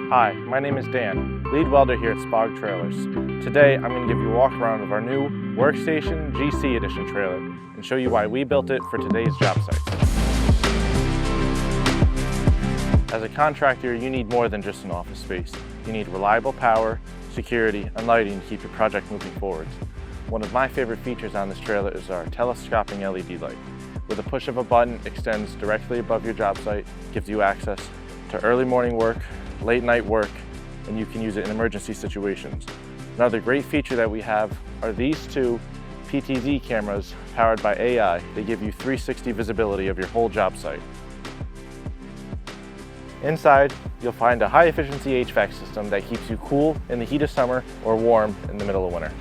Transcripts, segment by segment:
Hi, my name is Dan, lead welder here at SPOG Trailers. Today I'm going to give you a walk around of our new Workstation GC Edition trailer and show you why we built it for today's job site. As a contractor, you need more than just an office space. You need reliable power, security, and lighting to keep your project moving forward. One of my favorite features on this trailer is our telescoping LED light. With a push of a button, extends directly above your job site, gives you access to early morning work, late night work, and you can use it in emergency situations. Another great feature that we have are these two PTZ cameras powered by AI. They give you 360 visibility of your whole job site. Inside, you'll find a high efficiency HVAC system that keeps you cool in the heat of summer or warm in the middle of winter.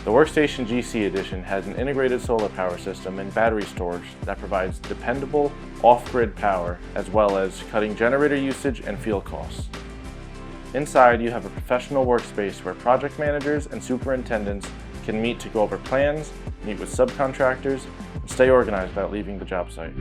The Workstation GC Edition has an integrated solar power system and battery storage that provides dependable off-grid power as well as cutting generator usage and fuel costs. Inside, you have a professional workspace where project managers and superintendents can meet to go over plans, meet with subcontractors, and stay organized without leaving the job site.